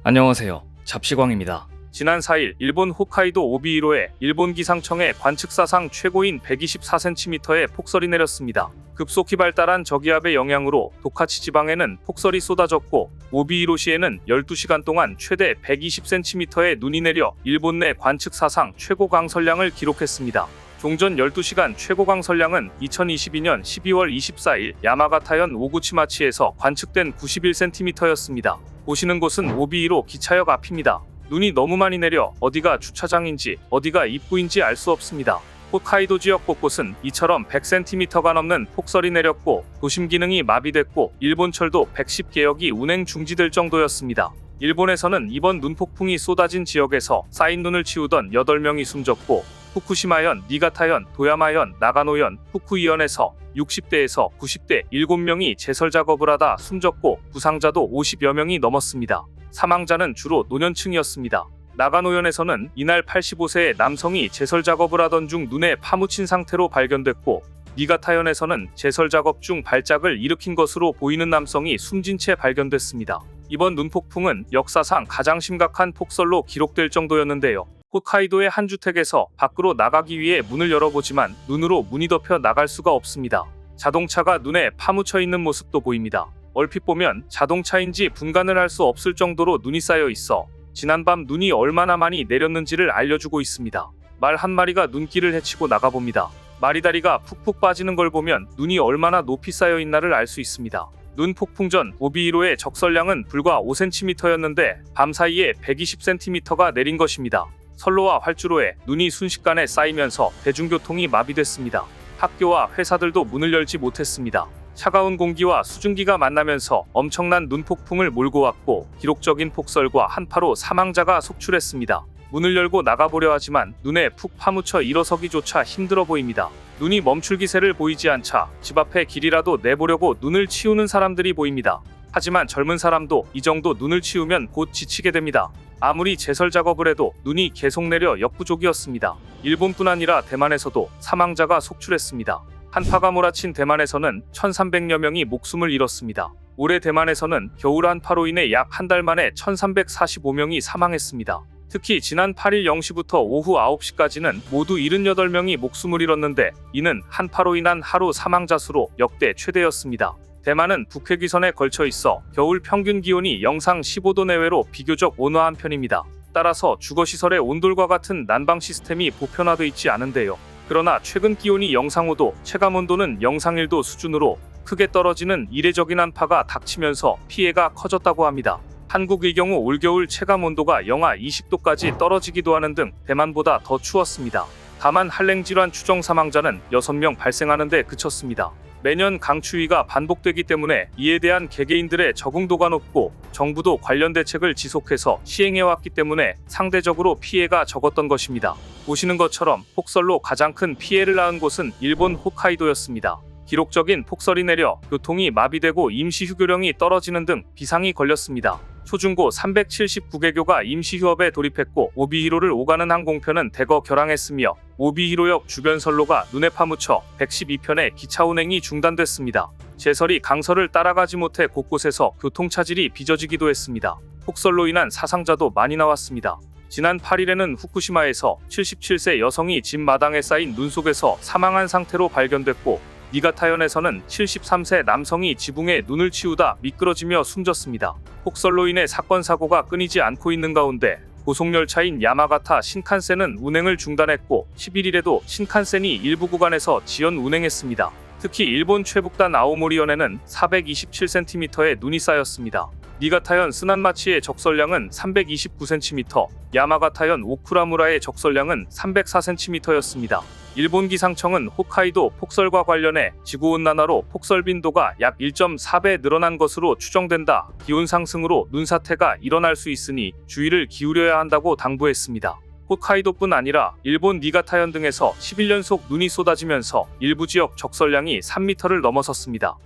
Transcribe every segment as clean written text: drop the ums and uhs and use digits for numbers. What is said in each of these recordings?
안녕하세요. 잡시광입니다. 지난 4일 일본 홋카이도 오비히로에 일본 기상청의 관측사상 최고인 124cm의 폭설이 내렸습니다. 급속히 발달한 저기압의 영향으로 도카치 지방에는 폭설이 쏟아졌고 오비히로시에는 12시간 동안 최대 120cm의 눈이 내려 일본 내 관측사상 최고 강설량을 기록했습니다. 종전 12시간 최고 강설량은 2022년 12월 24일 야마가타현 오구치마치에서 관측된 91cm였습니다. 보시는 곳은 오비히로 기차역 앞입니다. 눈이 너무 많이 내려 어디가 주차장인지 어디가 입구인지 알 수 없습니다. 홋카이도 지역 곳곳은 이처럼 100cm가 넘는 폭설이 내렸고 도심 기능이 마비됐고 일본철도 110개역이 운행 중지될 정도였습니다. 일본에서는 이번 눈폭풍이 쏟아진 지역에서 쌓인 눈을 치우던 8명이 숨졌고 후쿠시마현, 니가타현, 도야마현, 나가노현, 후쿠이현에서 60대에서 90대 7명이 제설 작업을 하다 숨졌고 부상자도 50여 명이 넘었습니다. 사망자는 주로 노년층이었습니다. 나가노현에서는 이날 85세의 남성이 제설 작업을 하던 중 눈에 파묻힌 상태로 발견됐고 니가타현에서는 제설 작업 중 발작을 일으킨 것으로 보이는 남성이 숨진 채 발견됐습니다. 이번 눈폭풍은 역사상 가장 심각한 폭설로 기록될 정도였는데요. 홋카이도의 한 주택에서 밖으로 나가기 위해 문을 열어보지만 눈으로 문이 덮여 나갈 수가 없습니다. 자동차가 눈에 파묻혀 있는 모습도 보입니다. 얼핏 보면 자동차인지 분간을 할 수 없을 정도로 눈이 쌓여 있어 지난밤 눈이 얼마나 많이 내렸는지를 알려주고 있습니다. 말 한 마리가 눈길을 헤치고 나가봅니다. 마리다리가 푹푹 빠지는 걸 보면 눈이 얼마나 높이 쌓여 있나를 알 수 있습니다. 눈 폭풍 전 오비히로의 적설량은 불과 5cm였는데 밤 사이에 120cm가 내린 것입니다. 선로와 활주로에 눈이 순식간에 쌓이면서 대중교통이 마비됐습니다. 학교와 회사들도 문을 열지 못했습니다. 차가운 공기와 수증기가 만나면서 엄청난 눈폭풍을 몰고 왔고 기록적인 폭설과 한파로 사망자가 속출했습니다. 문을 열고 나가보려 하지만 눈에 푹 파묻혀 일어서기조차 힘들어 보입니다. 눈이 멈출 기세를 보이지 않자 집 앞에 길이라도 내보려고 눈을 치우는 사람들이 보입니다. 하지만 젊은 사람도 이 정도 눈을 치우면 곧 지치게 됩니다. 아무리 제설 작업을 해도 눈이 계속 내려 역부족이었습니다. 일본뿐 아니라 대만에서도 사망자가 속출했습니다. 한파가 몰아친 대만에서는 1,300여 명이 목숨을 잃었습니다. 올해 대만에서는 겨울 한파로 인해 약 한 달 만에 1,345명이 사망했습니다. 특히 지난 8일 0시부터 오후 9시까지는 모두 78명이 목숨을 잃었는데 이는 한파로 인한 하루 사망자 수로 역대 최대였습니다. 대만은 북회귀선에 걸쳐 있어 겨울 평균 기온이 영상 15도 내외로 비교적 온화한 편입니다. 따라서 주거시설의 온돌과 같은 난방 시스템이 보편화되어 있지 않은데요. 그러나 최근 기온이 영상 5도, 체감온도는 영상 1도 수준으로 크게 떨어지는 이례적인 한파가 닥치면서 피해가 커졌다고 합니다. 한국의 경우 올겨울 체감온도가 영하 20도까지 떨어지기도 하는 등 대만보다 더 추웠습니다. 다만 한랭질환 추정 사망자는 6명 발생하는 데 그쳤습니다. 매년 강추위가 반복되기 때문에 이에 대한 개개인들의 적응도가 높고 정부도 관련 대책을 지속해서 시행해왔기 때문에 상대적으로 피해가 적었던 것입니다. 보시는 것처럼 폭설로 가장 큰 피해를 낳은 곳은 일본 홋카이도였습니다. 기록적인 폭설이 내려 교통이 마비되고 임시휴교령이 떨어지는 등 비상이 걸렸습니다. 초중고 379개교가 임시휴업에 돌입했고 오비히로를 오가는 항공편은 대거 결항했으며 오비히로역 주변 선로가 눈에 파묻혀 112편의 기차 운행이 중단됐습니다. 제설이 강설을 따라가지 못해 곳곳에서 교통차질이 빚어지기도 했습니다. 폭설로 인한 사상자도 많이 나왔습니다. 지난 8일에는 후쿠시마에서 77세 여성이 집 마당에 쌓인 눈 속에서 사망한 상태로 발견됐고 니가타현에서는 73세 남성이 지붕에 눈을 치우다 미끄러지며 숨졌습니다. 폭설로 인해 사건 사고가 끊이지 않고 있는 가운데 고속열차인 야마가타 신칸센은 운행을 중단했고 11일에도 신칸센이 일부 구간에서 지연 운행했습니다. 특히 일본 최북단 아오모리현에는 427cm의 눈이 쌓였습니다. 니가타현 스난마치의 적설량은 329cm, 야마가타현 오쿠라무라의 적설량은 304cm였습니다. 일본 기상청은 홋카이도 폭설과 관련해 지구온난화로 폭설 빈도가 약 1.4배 늘어난 것으로 추정된다. 기온 상승으로 눈사태가 일어날 수 있으니 주의를 기울여야 한다고 당부했습니다. 홋카이도뿐 아니라 일본 니가타현 등에서 11연속 눈이 쏟아지면서 일부 지역 적설량이 3m를 넘어섰습니다.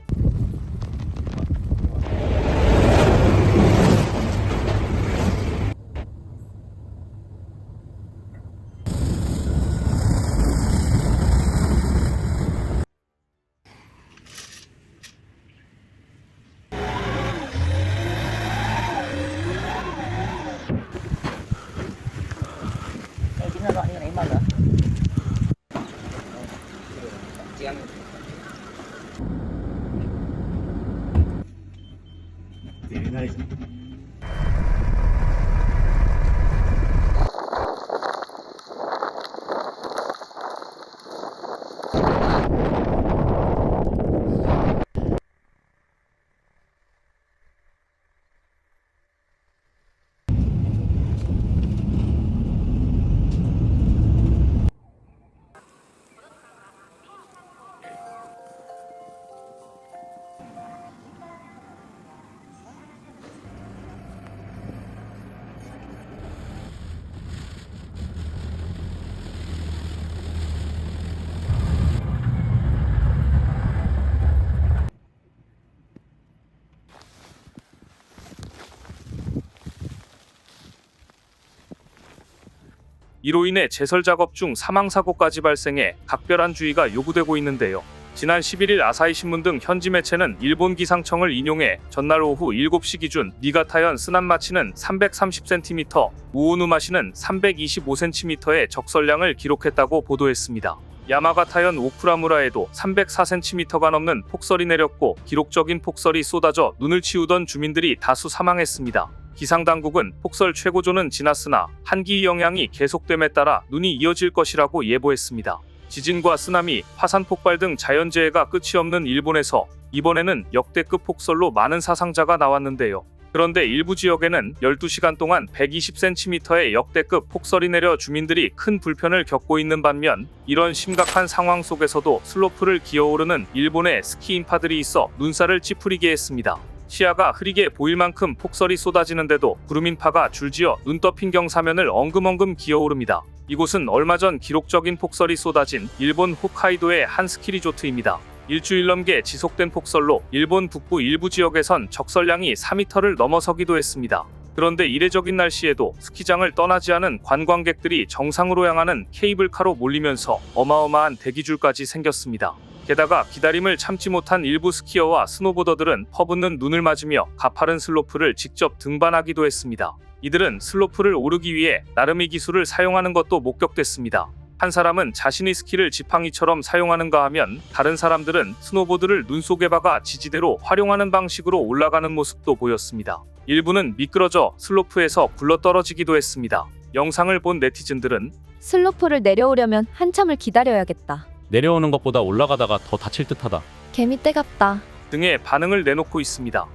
이로 인해 제설 작업 중 사망사고까지 발생해 각별한 주의가 요구되고 있는데요. 지난 11일 아사히 신문 등 현지 매체는 일본 기상청을 인용해 전날 오후 7시 기준 니가타현 스난마치는 330cm, 우오누마시는 325cm의 적설량을 기록했다고 보도했습니다. 야마가타현 오쿠라무라에도 304cm가 넘는 폭설이 내렸고 기록적인 폭설이 쏟아져 눈을 치우던 주민들이 다수 사망했습니다. 기상당국은 폭설 최고조는 지났으나 한기 영향이 계속됨에 따라 눈이 이어질 것이라고 예보했습니다. 지진과 쓰나미, 화산 폭발 등 자연재해가 끝이 없는 일본에서 이번에는 역대급 폭설로 많은 사상자가 나왔는데요. 그런데 일부 지역에는 12시간 동안 120cm의 역대급 폭설이 내려 주민들이 큰 불편을 겪고 있는 반면 이런 심각한 상황 속에서도 슬로프를 기어오르는 일본의 스키 인파들이 있어 눈살을 찌푸리게 했습니다. 시야가 흐리게 보일 만큼 폭설이 쏟아지는데도 구름인파가 줄지어 눈 덮인 경사면을 엉금엉금 기어오릅니다. 이곳은 얼마 전 기록적인 폭설이 쏟아진 일본 홋카이도의 한 스키 리조트입니다. 일주일 넘게 지속된 폭설로 일본 북부 일부 지역에선 적설량이 4m를 넘어서기도 했습니다. 그런데 이례적인 날씨에도 스키장을 떠나지 않은 관광객들이 정상으로 향하는 케이블카로 몰리면서 어마어마한 대기줄까지 생겼습니다. 게다가 기다림을 참지 못한 일부 스키어와 스노보더들은 퍼붓는 눈을 맞으며 가파른 슬로프를 직접 등반하기도 했습니다. 이들은 슬로프를 오르기 위해 나름의 기술을 사용하는 것도 목격됐습니다. 한 사람은 자신의 스키를 지팡이처럼 사용하는가 하면 다른 사람들은 스노보드를 눈 속에 박아 지지대로 활용하는 방식으로 올라가는 모습도 보였습니다. 일부는 미끄러져 슬로프에서 굴러떨어지기도 했습니다. 영상을 본 네티즌들은 슬로프를 내려오려면 한참을 기다려야겠다. 내려오는 것보다 올라가다가 더 다칠 듯하다. 개미 떼갑다. 등의 반응을 내놓고 있습니다.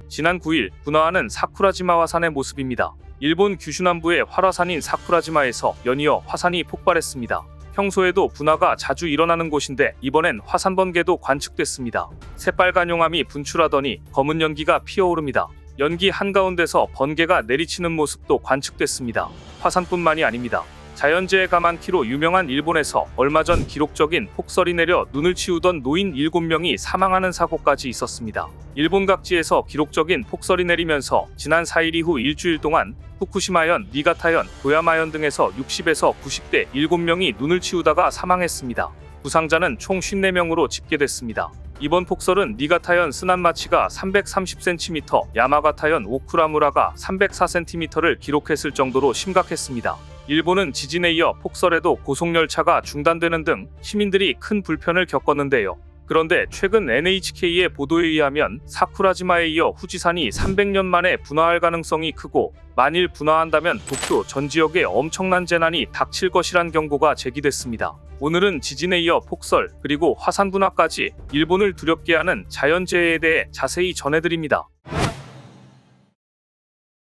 지난 9일 분화하는 사쿠라지마 화산의 모습입니다. 일본 규슈 남부의 활화산인 사쿠라지마에서 연이어 화산이 폭발했습니다. 평소에도 분화가 자주 일어나는 곳인데 이번엔 화산 번개도 관측됐습니다. 새빨간 용암이 분출하더니 검은 연기가 피어오릅니다. 연기 한가운데서 번개가 내리치는 모습도 관측됐습니다. 화산뿐만이 아닙니다. 자연재해가 많기로 유명한 일본에서 얼마 전 기록적인 폭설이 내려 눈을 치우던 노인 7명이 사망하는 사고까지 있었습니다. 일본 각지에서 기록적인 폭설이 내리면서 지난 4일 이후 일주일 동안 후쿠시마현, 니가타현, 도야마현 등에서 60에서 90대 7명이 눈을 치우다가 사망했습니다. 부상자는 총 54명으로 집계됐습니다. 이번 폭설은 니가타현 스난마치가 330cm, 야마가타현 오쿠라무라가 304cm를 기록했을 정도로 심각했습니다. 일본은 지진에 이어 폭설에도 고속열차가 중단되는 등 시민들이 큰 불편을 겪었는데요. 그런데 최근 NHK의 보도에 의하면 사쿠라지마에 이어 후지산이 300년 만에 분화할 가능성이 크고 만일 분화한다면 도쿄 전 지역에 엄청난 재난이 닥칠 것이란 경고가 제기됐습니다. 오늘은 지진에 이어 폭설 그리고 화산 분화까지 일본을 두렵게 하는 자연재해에 대해 자세히 전해드립니다.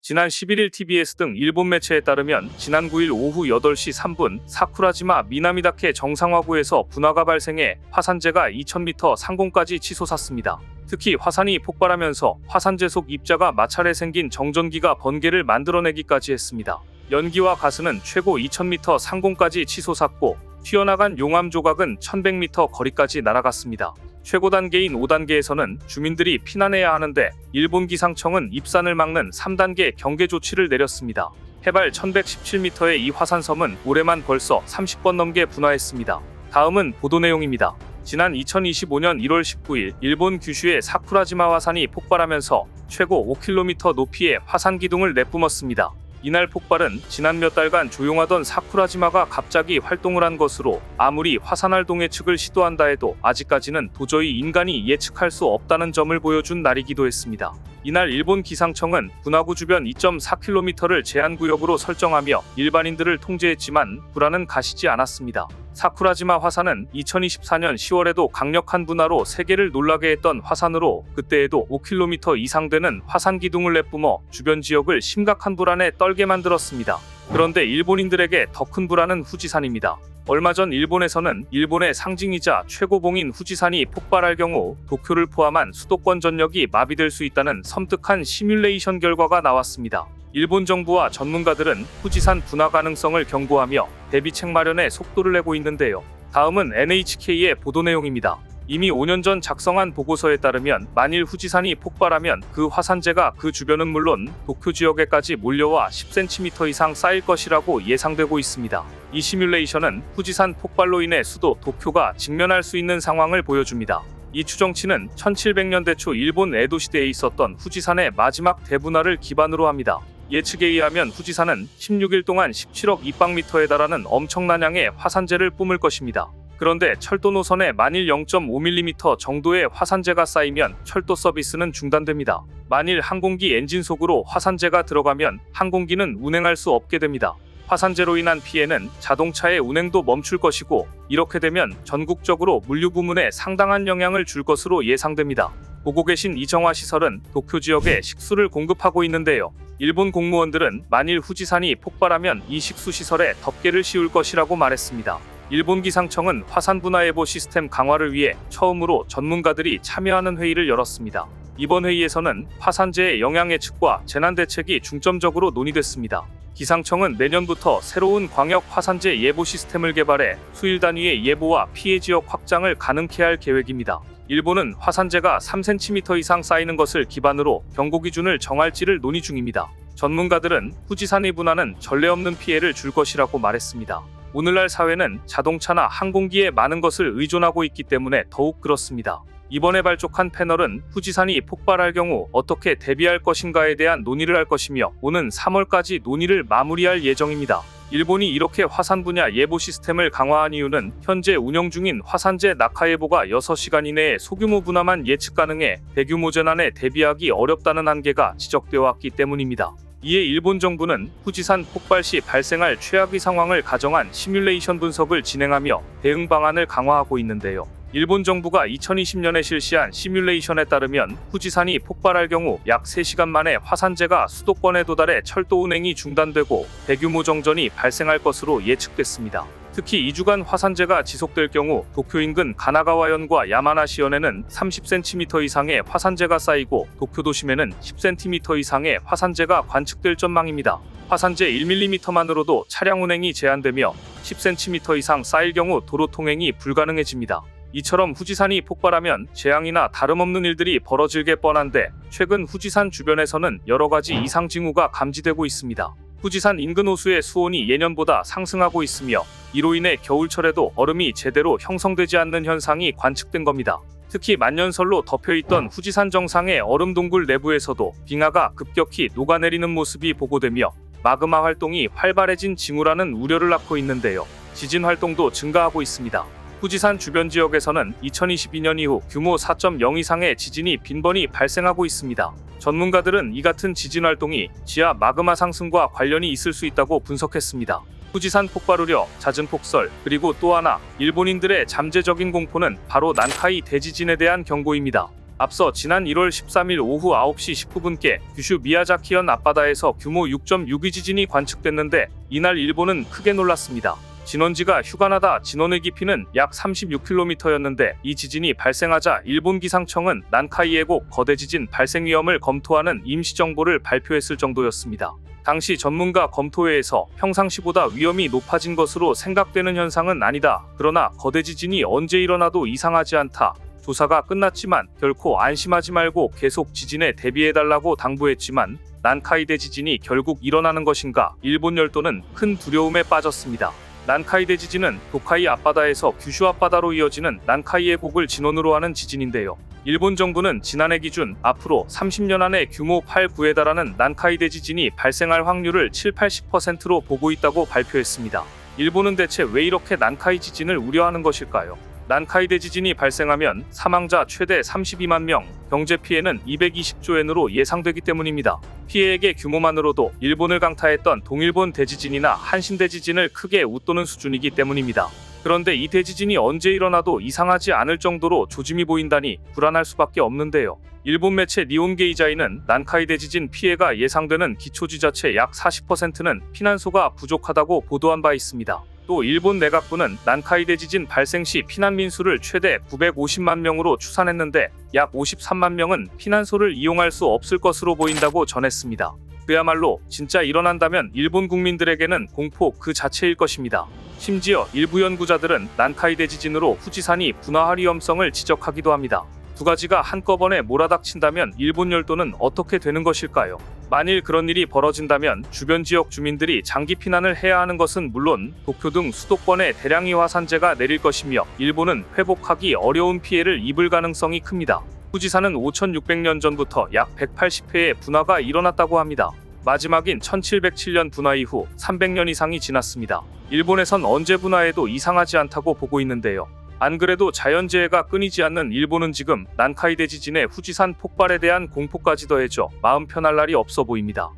지난 11일 TBS 등 일본 매체에 따르면 지난 9일 오후 8시 3분 사쿠라지마 미나미다케 정상화구에서 분화가 발생해 화산재가 2000m 상공까지 치솟았습니다. 특히 화산이 폭발하면서 화산재 속 입자가 마찰해 생긴 정전기가 번개를 만들어내기까지 했습니다. 연기와 가스는 최고 2000m 상공까지 치솟았고 튀어나간 용암 조각은 1100m 거리까지 날아갔습니다. 최고 단계인 5단계에서는 주민들이 피난해야 하는데 일본 기상청은 입산을 막는 3단계 경계 조치를 내렸습니다. 해발 1117m의 이 화산섬은 올해만 벌써 30번 넘게 분화했습니다. 다음은 보도 내용입니다. 지난 2025년 1월 19일 일본 규슈의 사쿠라지마 화산이 폭발하면서 최고 5km 높이의 화산 기둥을 내뿜었습니다. 이날 폭발은 지난 몇 달간 조용하던 사쿠라지마가 갑자기 활동을 한 것으로 아무리 화산활동 예측을 시도한다 해도 아직까지는 도저히 인간이 예측할 수 없다는 점을 보여준 날이기도 했습니다. 이날 일본 기상청은 분화구 주변 2.4km를 제한구역으로 설정하며 일반인들을 통제했지만 불안은 가시지 않았습니다. 사쿠라지마 화산은 2024년 10월에도 강력한 분화로 세계를 놀라게 했던 화산으로 그때에도 5km 이상 되는 화산 기둥을 내뿜어 주변 지역을 심각한 불안에 떨게 만들었습니다. 그런데 일본인들에게 더 큰 불안은 후지산입니다. 얼마 전 일본에서는 일본의 상징이자 최고봉인 후지산이 폭발할 경우 도쿄를 포함한 수도권 전역이 마비될 수 있다는 섬뜩한 시뮬레이션 결과가 나왔습니다. 일본 정부와 전문가들은 후지산 분화 가능성을 경고하며 대비책 마련에 속도를 내고 있는데요. 다음은 NHK의 보도 내용입니다. 이미 5년 전 작성한 보고서에 따르면 만일 후지산이 폭발하면 그 화산재가 그 주변은 물론 도쿄 지역에까지 몰려와 10cm 이상 쌓일 것이라고 예상되고 있습니다. 이 시뮬레이션은 후지산 폭발로 인해 수도 도쿄가 직면할 수 있는 상황을 보여줍니다. 이 추정치는 1700년대 초 일본 에도 시대에 있었던 후지산의 마지막 대분화를 기반으로 합니다. 예측에 의하면 후지산은 16일 동안 17억 입방미터에 달하는 엄청난 양의 화산재를 뿜을 것입니다. 그런데 철도 노선에 만일 0.5mm 정도의 화산재가 쌓이면 철도 서비스는 중단됩니다. 만일 항공기 엔진 속으로 화산재가 들어가면 항공기는 운행할 수 없게 됩니다. 화산재로 인한 피해는 자동차의 운행도 멈출 것이고 이렇게 되면 전국적으로 물류 부문에 상당한 영향을 줄 것으로 예상됩니다. 보고 계신 이정화 시설은 도쿄 지역에 식수를 공급하고 있는데요. 일본 공무원들은 만일 후지산이 폭발하면 이 식수 시설에 덮개를 씌울 것이라고 말했습니다. 일본 기상청은 화산 분화 예보 시스템 강화를 위해 처음으로 전문가들이 참여하는 회의를 열었습니다. 이번 회의에서는 화산재의 영향 예측과 재난 대책이 중점적으로 논의됐습니다. 기상청은 내년부터 새로운 광역 화산재 예보 시스템을 개발해 수일 단위의 예보와 피해 지역 확장을 가능케 할 계획입니다. 일본은 화산재가 3cm 이상 쌓이는 것을 기반으로 경고 기준을 정할지를 논의 중입니다. 전문가들은 후지산의 분화는 전례 없는 피해를 줄 것이라고 말했습니다. 오늘날 사회는 자동차나 항공기에 많은 것을 의존하고 있기 때문에 더욱 그렇습니다. 이번에 발족한 패널은 후지산이 폭발할 경우 어떻게 대비할 것인가에 대한 논의를 할 것이며 오는 3월까지 논의를 마무리할 예정입니다. 일본이 이렇게 화산 분야 예보 시스템을 강화한 이유는 현재 운영 중인 화산재 낙하 예보가 6시간 이내에 소규모 분화만 예측 가능해 대규모 재난에 대비하기 어렵다는 한계가 지적되어 왔기 때문입니다. 이에 일본 정부는 후지산 폭발 시 발생할 최악의 상황을 가정한 시뮬레이션 분석을 진행하며 대응 방안을 강화하고 있는데요. 일본 정부가 2020년에 실시한 시뮬레이션에 따르면 후지산이 폭발할 경우 약 3시간 만에 화산재가 수도권에 도달해 철도 운행이 중단되고 대규모 정전이 발생할 것으로 예측됐습니다. 특히 2주간 화산재가 지속될 경우 도쿄 인근 가나가와현과 야마나시현에는 30cm 이상의 화산재가 쌓이고 도쿄 도심에는 10cm 이상의 화산재가 관측될 전망입니다. 화산재 1mm만으로도 차량 운행이 제한되며 10cm 이상 쌓일 경우 도로 통행이 불가능해집니다. 이처럼 후지산이 폭발하면 재앙이나 다름없는 일들이 벌어질 뻔한데 최근 후지산 주변에서는 여러 가지 이상 징후가 감지되고 있습니다. 후지산 인근 호수의 수온이 예년보다 상승하고 있으며 이로 인해 겨울철에도 얼음이 제대로 형성되지 않는 현상이 관측된 겁니다. 특히 만년설로 덮여있던 후지산 정상의 얼음 동굴 내부에서도 빙하가 급격히 녹아내리는 모습이 보고되며 마그마 활동이 활발해진 징후라는 우려를 낳고 있는데요. 지진 활동도 증가하고 있습니다. 후지산 주변 지역에서는 2022년 이후 규모 4.0 이상의 지진이 빈번히 발생하고 있습니다. 전문가들은 이 같은 지진 활동이 지하 마그마 상승과 관련이 있을 수 있다고 분석했습니다. 후지산 폭발 우려, 잦은 폭설, 그리고 또 하나 일본인들의 잠재적인 공포는 바로 난카이 대지진에 대한 경고입니다. 앞서 지난 1월 13일 오후 9시 19분께 규슈 미야자키현 앞바다에서 규모 6.6의 지진이 관측됐는데 이날 일본은 크게 놀랐습니다. 진원지가 휴가나다 진원의 깊이는 약 36km였는데 이 지진이 발생하자 일본 기상청은 난카이 예고 거대 지진 발생 위험을 검토하는 임시정보를 발표했을 정도였습니다. 당시 전문가 검토회에서 평상시보다 위험이 높아진 것으로 생각되는 현상은 아니다. 그러나 거대 지진이 언제 일어나도 이상하지 않다. 조사가 끝났지만 결코 안심하지 말고 계속 지진에 대비해달라고 당부했지만 난카이 대지진이 결국 일어나는 것인가? 일본 열도는 큰 두려움에 빠졌습니다. 난카이 대지진은 도카이 앞바다에서 규슈 앞바다로 이어지는 난카이의 곡을 진원으로 하는 지진인데요. 일본 정부는 지난해 기준 앞으로 30년 안에 규모 8, 9에 달하는 난카이 대지진이 발생할 확률을 7-80%로 보고 있다고 발표했습니다. 일본은 대체 왜 이렇게 난카이 지진을 우려하는 것일까요? 난카이 대지진이 발생하면 사망자 최대 32만 명, 경제 피해는 220조 엔으로 예상되기 때문입니다. 피해액의 규모만으로도 일본을 강타했던 동일본 대지진이나 한신 대지진을 크게 웃도는 수준이기 때문입니다. 그런데 이 대지진이 언제 일어나도 이상하지 않을 정도로 조짐이 보인다니 불안할 수밖에 없는데요. 일본 매체 니혼게이자이는 난카이 대지진 피해가 예상되는 기초지자체 약 40%는 피난소가 부족하다고 보도한 바 있습니다. 또 일본 내각부는 난카이 대지진 발생 시 피난민 수를 최대 950만 명으로 추산했는데 약 53만 명은 피난소를 이용할 수 없을 것으로 보인다고 전했습니다. 그야말로 진짜 일어난다면 일본 국민들에게는 공포 그 자체일 것입니다. 심지어 일부 연구자들은 난카이 대지진으로 후지산이 분화할 위험성을 지적하기도 합니다. 두 가지가 한꺼번에 몰아닥친다면 일본 열도는 어떻게 되는 것일까요? 만일 그런 일이 벌어진다면 주변 지역 주민들이 장기 피난을 해야 하는 것은 물론 도쿄 등 수도권에 대량의 화산재가 내릴 것이며 일본은 회복하기 어려운 피해를 입을 가능성이 큽니다. 후지산은 5600년 전부터 약 180회의 분화가 일어났다고 합니다. 마지막인 1707년 분화 이후 300년 이상이 지났습니다. 일본에선 언제 분화해도 이상하지 않다고 보고 있는데요. 안 그래도 자연재해가 끊이지 않는 일본은 지금 난카이 대지진의 후지산 폭발에 대한 공포까지 더해져 마음 편할 날이 없어 보입니다.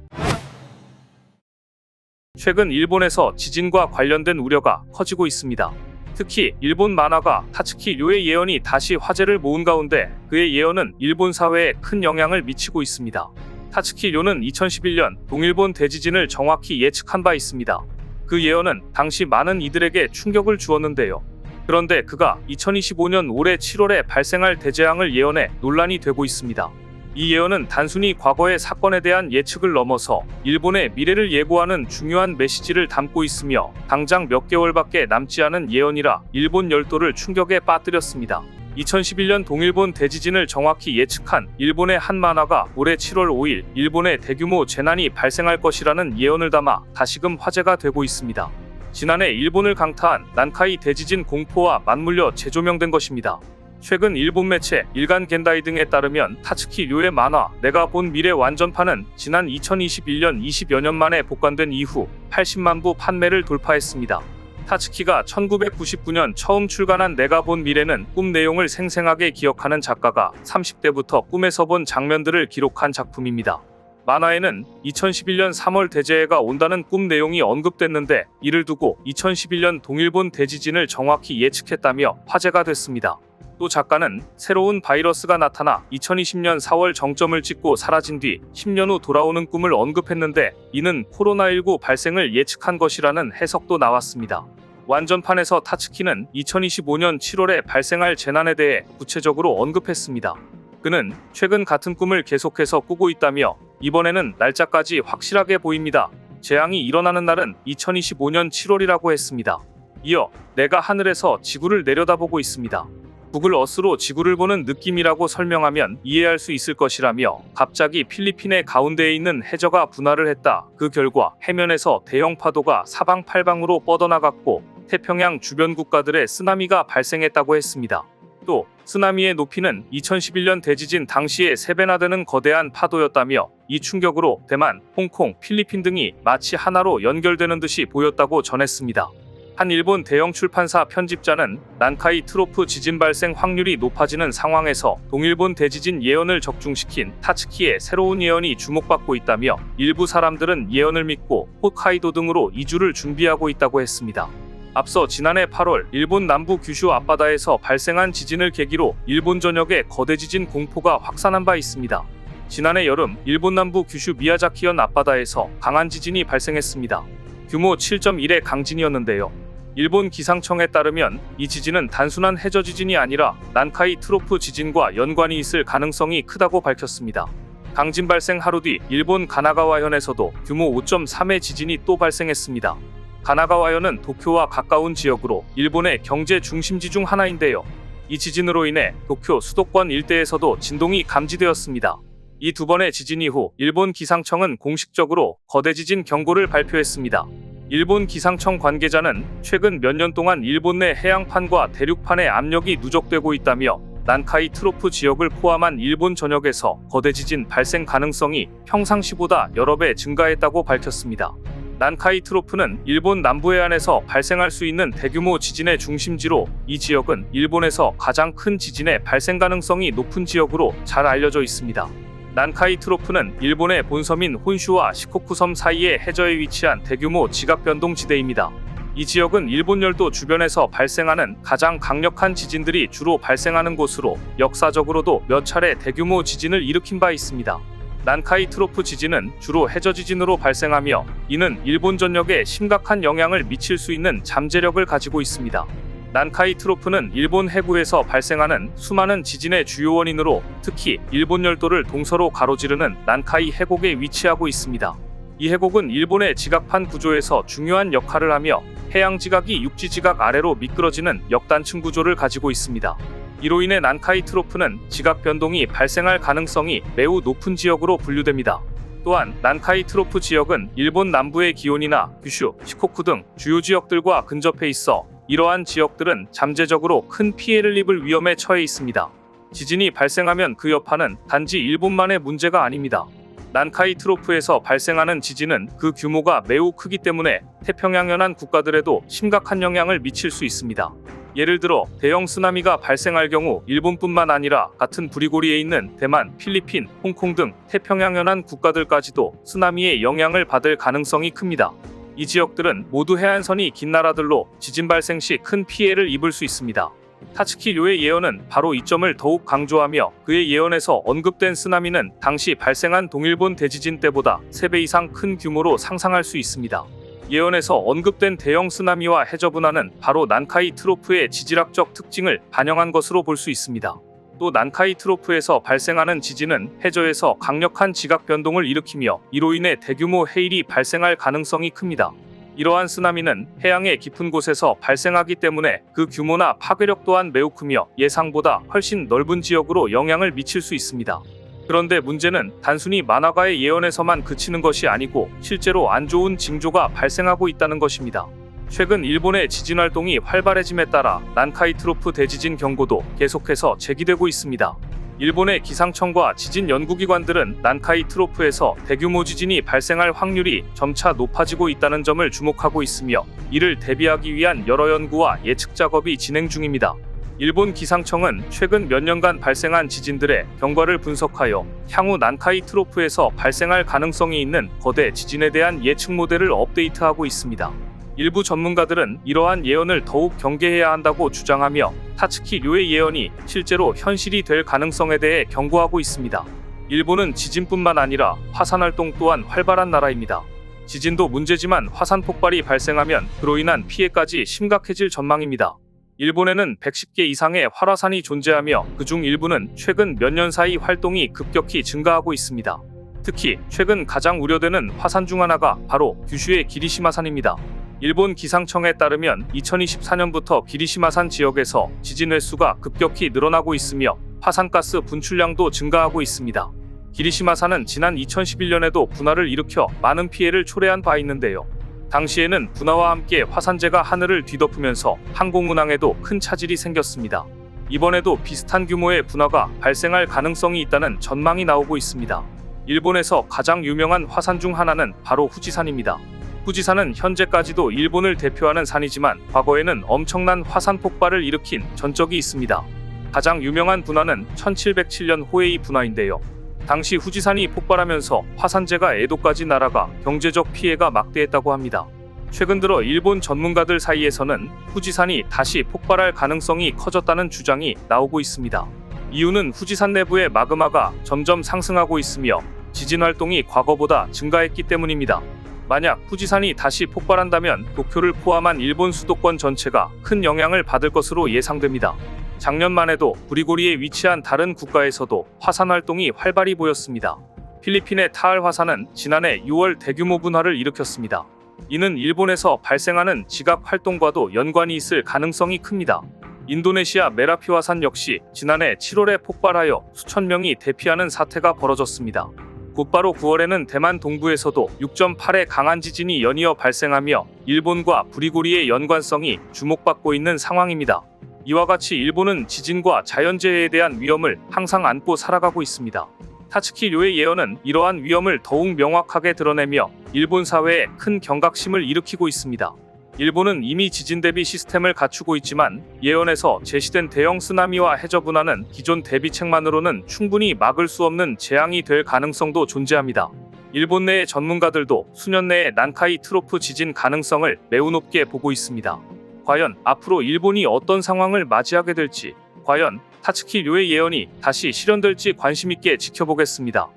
최근 일본에서 지진과 관련된 우려가 커지고 있습니다. 특히 일본 만화가 타츠키 료의 예언이 다시 화제를 모은 가운데 그의 예언은 일본 사회에 큰 영향을 미치고 있습니다. 타츠키 료는 2011년 동일본 대지진을 정확히 예측한 바 있습니다. 그 예언은 당시 많은 이들에게 충격을 주었는데요. 그런데 그가 2025년 올해 7월에 발생할 대재앙을 예언해 논란이 되고 있습니다. 이 예언은 단순히 과거의 사건에 대한 예측을 넘어서 일본의 미래를 예고하는 중요한 메시지를 담고 있으며 당장 몇 개월밖에 남지 않은 예언이라 일본 열도를 충격에 빠뜨렸습니다. 2011년 동일본 대지진을 정확히 예측한 일본의 한 만화가 올해 7월 5일 일본에 대규모 재난이 발생할 것이라는 예언을 담아 다시금 화제가 되고 있습니다. 지난해 일본을 강타한 난카이 대지진 공포와 맞물려 재조명된 것입니다. 최근 일본 매체 일간 겐다이 등에 따르면 타츠키 료의 만화 내가 본 미래 완전판은 지난 2021년 20여 년 만에 복간된 이후 80만 부 판매를 돌파했습니다. 타츠키가 1999년 처음 출간한 내가 본 미래는 꿈 내용을 생생하게 기억하는 작가가 30대부터 꿈에서 본 장면들을 기록한 작품입니다. 만화에는 2011년 3월 대재해가 온다는 꿈 내용이 언급됐는데 이를 두고 2011년 동일본 대지진을 정확히 예측했다며 화제가 됐습니다. 또 작가는 새로운 바이러스가 나타나 2020년 4월 정점을 찍고 사라진 뒤 10년 후 돌아오는 꿈을 언급했는데 이는 코로나19 발생을 예측한 것이라는 해석도 나왔습니다. 완전판에서 타츠키는 2025년 7월에 발생할 재난에 대해 구체적으로 언급했습니다. 그는 최근 같은 꿈을 계속해서 꾸고 있다며 이번에는 날짜까지 확실하게 보입니다. 재앙이 일어나는 날은 2025년 7월이라고 했습니다. 이어 내가 하늘에서 지구를 내려다보고 있습니다. 구글 어스로 지구를 보는 느낌이라고 설명하면 이해할 수 있을 것이라며 갑자기 필리핀의 가운데에 있는 해저가 분화를 했다. 그 결과 해면에서 대형 파도가 사방팔방으로 뻗어나갔고 태평양 주변 국가들의 쓰나미가 발생했다고 했습니다. 또 쓰나미의 높이는 2011년 대지진 당시의 3배나 되는 거대한 파도였다며 이 충격으로 대만, 홍콩, 필리핀 등이 마치 하나로 연결되는 듯이 보였다고 전했습니다. 한 일본 대형 출판사 편집자는 난카이 트로프 지진 발생 확률이 높아지는 상황에서 동일본 대지진 예언을 적중시킨 타츠키의 새로운 예언이 주목받고 있다며 일부 사람들은 예언을 믿고 홋카이도 등으로 이주를 준비하고 있다고 했습니다. 앞서 지난해 8월 일본 남부 규슈 앞바다에서 발생한 지진을 계기로 일본 전역에 거대 지진 공포가 확산한 바 있습니다. 지난해 여름 일본 남부 규슈 미야자키현 앞바다에서 강한 지진이 발생했습니다. 규모 7.1의 강진이었는데요. 일본 기상청에 따르면 이 지진은 단순한 해저 지진이 아니라 난카이 트로프 지진과 연관이 있을 가능성이 크다고 밝혔습니다. 강진 발생 하루 뒤 일본 가나가와현에서도 규모 5.3의 지진이 또 발생했습니다. 가나가와현은 도쿄와 가까운 지역으로 일본의 경제 중심지 중 하나인데요. 이 지진으로 인해 도쿄 수도권 일대에서도 진동이 감지되었습니다. 이 두 번의 지진 이후 일본 기상청은 공식적으로 거대 지진 경고를 발표했습니다. 일본 기상청 관계자는 최근 몇 년 동안 일본 내 해양판과 대륙판의 압력이 누적되고 있다며 난카이 트로프 지역을 포함한 일본 전역에서 거대 지진 발생 가능성이 평상시보다 여러 배 증가했다고 밝혔습니다. 난카이 트로프는 일본 남부 해안에서 발생할 수 있는 대규모 지진의 중심지로, 이 지역은 일본에서 가장 큰 지진의 발생 가능성이 높은 지역으로 잘 알려져 있습니다. 난카이 트로프는 일본의 본섬인 혼슈와 시코쿠 섬 사이의 해저에 위치한 대규모 지각변동 지대입니다. 이 지역은 일본 열도 주변에서 발생하는 가장 강력한 지진들이 주로 발생하는 곳으로, 역사적으로도 몇 차례 대규모 지진을 일으킨 바 있습니다. 난카이 트로프 지진은 주로 해저 지진으로 발생하며, 이는 일본 전역에 심각한 영향을 미칠 수 있는 잠재력을 가지고 있습니다. 난카이 트로프는 일본 해구에서 발생하는 수많은 지진의 주요 원인으로, 특히 일본 열도를 동서로 가로지르는 난카이 해곡에 위치하고 있습니다. 이 해곡은 일본의 지각판 구조에서 중요한 역할을 하며, 해양 지각이 육지 지각 아래로 미끄러지는 역단층 구조를 가지고 있습니다. 이로 인해 난카이 트로프는 지각 변동이 발생할 가능성이 매우 높은 지역으로 분류됩니다. 또한 난카이 트로프 지역은 일본 남부의 기온이나 규슈, 시코쿠 등 주요 지역들과 근접해 있어 이러한 지역들은 잠재적으로 큰 피해를 입을 위험에 처해 있습니다. 지진이 발생하면 그 여파는 단지 일본만의 문제가 아닙니다. 난카이 트로프에서 발생하는 지진은 그 규모가 매우 크기 때문에 태평양 연안 국가들에도 심각한 영향을 미칠 수 있습니다. 예를 들어 대형 쓰나미가 발생할 경우 일본뿐만 아니라 같은 부리고리에 있는 대만, 필리핀, 홍콩 등 태평양 연안 국가들까지도 쓰나미의 영향을 받을 가능성이 큽니다. 이 지역들은 모두 해안선이 긴 나라들로 지진 발생 시 큰 피해를 입을 수 있습니다. 타츠키 료의 예언은 바로 이 점을 더욱 강조하며, 그의 예언에서 언급된 쓰나미는 당시 발생한 동일본 대지진 때보다 3배 이상 큰 규모로 상상할 수 있습니다. 예언에서 언급된 대형 쓰나미와 해저 분화는 바로 난카이 트로프의 지질학적 특징을 반영한 것으로 볼 수 있습니다. 또 난카이 트로프에서 발생하는 지진은 해저에서 강력한 지각 변동을 일으키며, 이로 인해 대규모 해일이 발생할 가능성이 큽니다. 이러한 쓰나미는 해양의 깊은 곳에서 발생하기 때문에 그 규모나 파괴력 또한 매우 크며 예상보다 훨씬 넓은 지역으로 영향을 미칠 수 있습니다. 그런데 문제는 단순히 만화가의 예언에서만 그치는 것이 아니고 실제로 안 좋은 징조가 발생하고 있다는 것입니다. 최근 일본의 지진 활동이 활발해짐에 따라 난카이 트로프 대지진 경고도 계속해서 제기되고 있습니다. 일본의 기상청과 지진 연구기관들은 난카이 트로프에서 대규모 지진이 발생할 확률이 점차 높아지고 있다는 점을 주목하고 있으며, 이를 대비하기 위한 여러 연구와 예측 작업이 진행 중입니다. 일본 기상청은 최근 몇 년간 발생한 지진들의 경과를 분석하여 향후 난카이 트로프에서 발생할 가능성이 있는 거대 지진에 대한 예측 모델을 업데이트하고 있습니다. 일부 전문가들은 이러한 예언을 더욱 경계해야 한다고 주장하며, 타츠키 료의 예언이 실제로 현실이 될 가능성에 대해 경고하고 있습니다. 일본은 지진뿐만 아니라 화산 활동 또한 활발한 나라입니다. 지진도 문제지만 화산 폭발이 발생하면 그로 인한 피해까지 심각해질 전망입니다. 일본에는 110개 이상의 활화산이 존재하며, 그중 일부는 최근 몇 년 사이 활동이 급격히 증가하고 있습니다. 특히 최근 가장 우려되는 화산 중 하나가 바로 규슈의 기리시마산입니다. 일본 기상청에 따르면 2024년부터 기리시마산 지역에서 지진 횟수가 급격히 늘어나고 있으며, 화산가스 분출량도 증가하고 있습니다. 기리시마산은 지난 2011년에도 분화를 일으켜 많은 피해를 초래한 바 있는데요. 당시에는 분화와 함께 화산재가 하늘을 뒤덮으면서 항공운항에도 큰 차질이 생겼습니다. 이번에도 비슷한 규모의 분화가 발생할 가능성이 있다는 전망이 나오고 있습니다. 일본에서 가장 유명한 화산 중 하나는 바로 후지산입니다. 후지산은 현재까지도 일본을 대표하는 산이지만 과거에는 엄청난 화산 폭발을 일으킨 전적이 있습니다. 가장 유명한 분화는 1707년 호에이 분화인데요. 당시 후지산이 폭발하면서 화산재가 에도까지 날아가 경제적 피해가 막대했다고 합니다. 최근 들어 일본 전문가들 사이에서는 후지산이 다시 폭발할 가능성이 커졌다는 주장이 나오고 있습니다. 이유는 후지산 내부의 마그마가 점점 상승하고 있으며 지진 활동이 과거보다 증가했기 때문입니다. 만약 후지산이 다시 폭발한다면 도쿄를 포함한 일본 수도권 전체가 큰 영향을 받을 것으로 예상됩니다. 작년만 해도 부리고리에 위치한 다른 국가에서도 화산 활동이 활발히 보였습니다. 필리핀의 타알 화산은 지난해 6월 대규모 분화를 일으켰습니다. 이는 일본에서 발생하는 지각 활동과도 연관이 있을 가능성이 큽니다. 인도네시아 메라피 화산 역시 지난해 7월에 폭발하여 수천 명이 대피하는 사태가 벌어졌습니다. 곧바로 9월에는 대만 동부에서도 6.8의 강한 지진이 연이어 발생하며 일본과 부리고리의 연관성이 주목받고 있는 상황입니다. 이와 같이 일본은 지진과 자연재해에 대한 위험을 항상 안고 살아가고 있습니다. 타츠키 료의 예언은 이러한 위험을 더욱 명확하게 드러내며 일본 사회에 큰 경각심을 일으키고 있습니다. 일본은 이미 지진 대비 시스템을 갖추고 있지만 예언에서 제시된 대형 쓰나미와 해저분화는 기존 대비책만으로는 충분히 막을 수 없는 재앙이 될 가능성도 존재합니다. 일본 내의 전문가들도 수년 내에 난카이 트로프 지진 가능성을 매우 높게 보고 있습니다. 과연 앞으로 일본이 어떤 상황을 맞이하게 될지, 과연 타츠키 료의 예언이 다시 실현될지 관심 있게 지켜보겠습니다.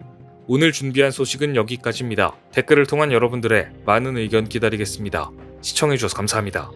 오늘 준비한 소식은 여기까지입니다. 댓글을 통한 여러분들의 많은 의견 기다리겠습니다. 시청해주셔서 감사합니다.